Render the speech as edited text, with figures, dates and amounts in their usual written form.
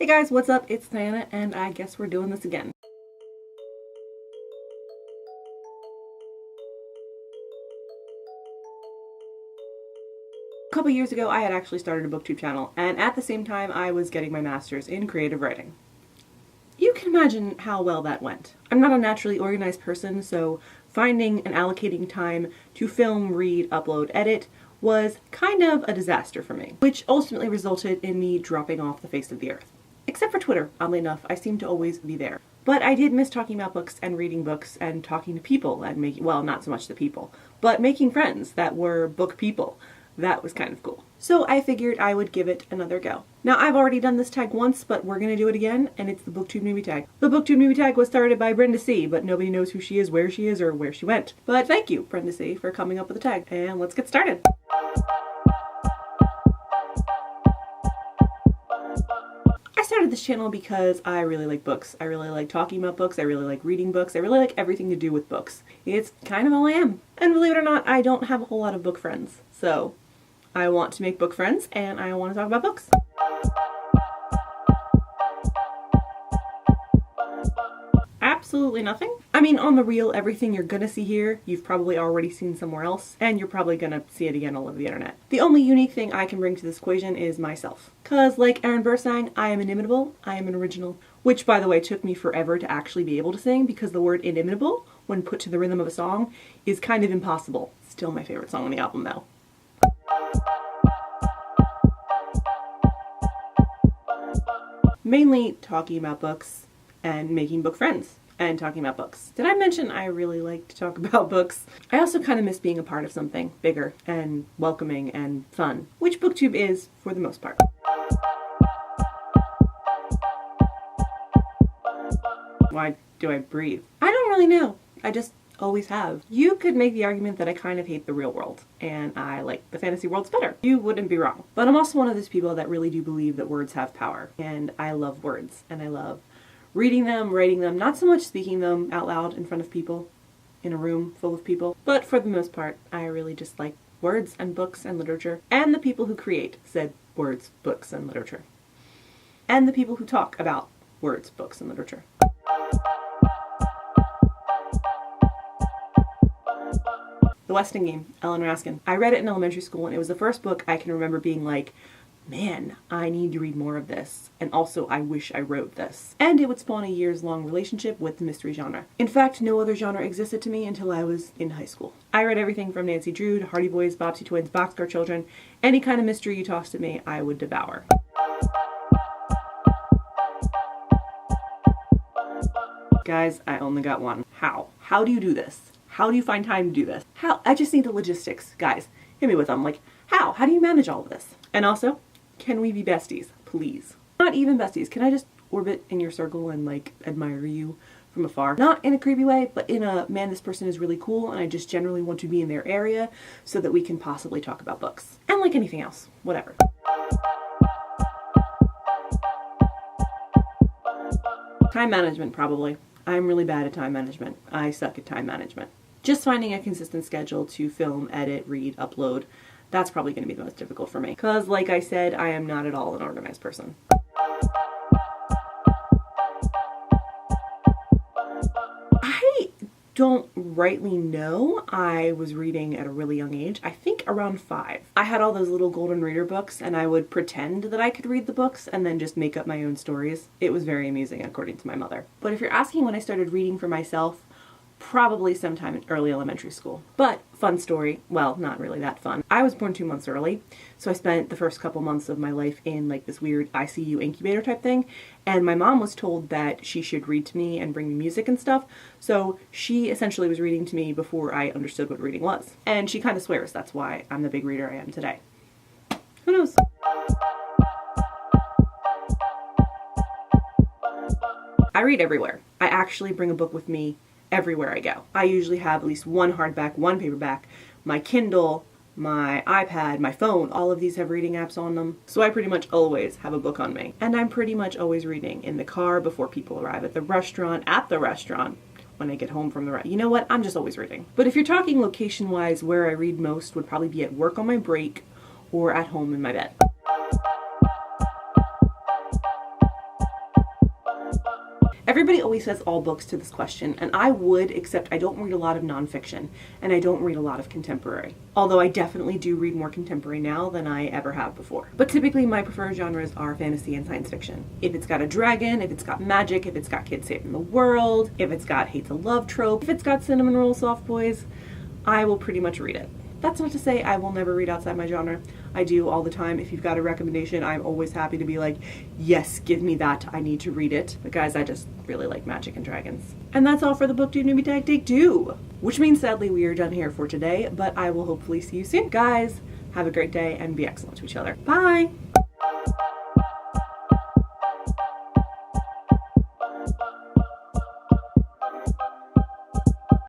Hey guys, what's up? It's Diana, and I guess we're doing this again. A couple years ago, I had actually started a booktube channel, and at the same time, I was getting my master's in creative writing. You can imagine how well that went. I'm not a naturally organized person, so finding and allocating time to film, read, upload, edit was kind of a disaster for me, which ultimately resulted in me dropping off the face of the earth. Except for Twitter, oddly enough, I seem to always be there. But I did miss talking about books and reading books and talking to people and making, well, not so much the people, but making friends that were book people. That was kind of cool. So I figured I would give it another go. Now I've already done this tag once, but we're gonna do it again, and it's the booktube newbie tag. The booktube newbie tag was started by Brenda C, but nobody knows who she is, or where she went. But thank you, Brenda C, for coming up with the tag, and let's get started. I started this channel because I really like books. I really like talking about books, I really like reading books, I really like everything to do with books. It's kind of all I am. And believe it or not, I don't have a whole lot of book friends. So I want to make book friends, and I want to talk about books. Absolutely nothing. I mean, on the real, everything you're gonna see here, you've probably already seen somewhere else, and you're probably gonna see it again all over the internet. The only unique thing I can bring to this equation is myself. Cause like Aaron Burr sang, I am inimitable, I am an original. Which, by the way, took me forever to actually be able to sing, because the word inimitable, when put to the rhythm of a song, is kind of impossible. Still my favorite song on the album though. Mainly talking about books and making book friends and talking about books. Did I mention I really like to talk about books? I also kind of miss being a part of something bigger and welcoming and fun, which booktube is for the most part. Why do I breathe? I don't really know. I just always have. You could make the argument that I kind of hate the real world and I like the fantasy worlds better. You wouldn't be wrong. But I'm also one of those people that really do believe that words have power, and I love words, and I love reading them, writing them, not so much speaking them out loud in front of people in a room full of people, but for the most part I really just like words and books and literature, and the people who create said words, books, and literature, and the people who talk about words, books, and literature. The Weston Game, Ellen Raskin. I read it in elementary school, and it was the first book I can remember being like, man, I need to read more of this, and also I wish I wrote this. And it would spawn a years-long relationship with the mystery genre. In fact, no other genre existed to me until I was in high school. I read everything from Nancy Drew to Hardy Boys, Bobbsey Twins, Boxcar Children. Any kind of mystery you tossed at me, I would devour. Guys, I only got one. How? How do you do this? How do you find time to do this? How? I just need the logistics. Guys, hit me with them. Like, how? How do you manage all of this? And also, can we be besties? Please. Not even besties. Can I just orbit in your circle and like admire you from afar? Not in a creepy way, but in a, man, this person is really cool and I just generally want to be in their area so that we can possibly talk about books. And like anything else. Whatever. Time management, probably. I'm really bad at time management. I suck at time management. Just finding a consistent schedule to film, edit, read, upload, that's probably going to be the most difficult for me. Because, like I said, I am not at all an organized person. I don't rightly know. I was reading at a really young age. I think around 5. I had all those little golden reader books, and I would pretend that I could read the books and then just make up my own stories. It was very amusing, according to my mother. But if you're asking when I started reading for myself, probably sometime in early elementary school. But fun story, well, not really that fun. I was born 2 months early, so I spent the first couple months of my life in like this weird ICU incubator type thing, and my mom was told that she should read to me and bring me music and stuff, so she essentially was reading to me before I understood what reading was. And she kind of swears that's why I'm the big reader I am today. Who knows? I read everywhere. I actually bring a book with me everywhere I go. I usually have at least one hardback, one paperback, my Kindle, my iPad, my phone, all of these have reading apps on them. So I pretty much always have a book on me. And I'm pretty much always reading in the car, before people arrive at the restaurant, when I get home from the restaurant. You know what? I'm just always reading. But if you're talking location-wise, where I read most would probably be at work on my break or at home in my bed. Everybody always says all books to this question, and I would, except I don't read a lot of nonfiction, and I don't read a lot of contemporary. Although I definitely do read more contemporary now than I ever have before. But typically my preferred genres are fantasy and science fiction. If it's got a dragon, if it's got magic, if it's got kids saving the world, if it's got hate to love trope, if it's got cinnamon roll soft boys, I will pretty much read it. That's not to say I will never read outside my genre. I do all the time. If you've got a recommendation, I'm always happy to be like, yes, give me that. I need to read it. But guys, I just really like magic and dragons. And that's all for the BookTube Newbie Tag Take 2. Which means sadly we are done here for today, but I will hopefully see you soon. Guys, have a great day and be excellent to each other. Bye!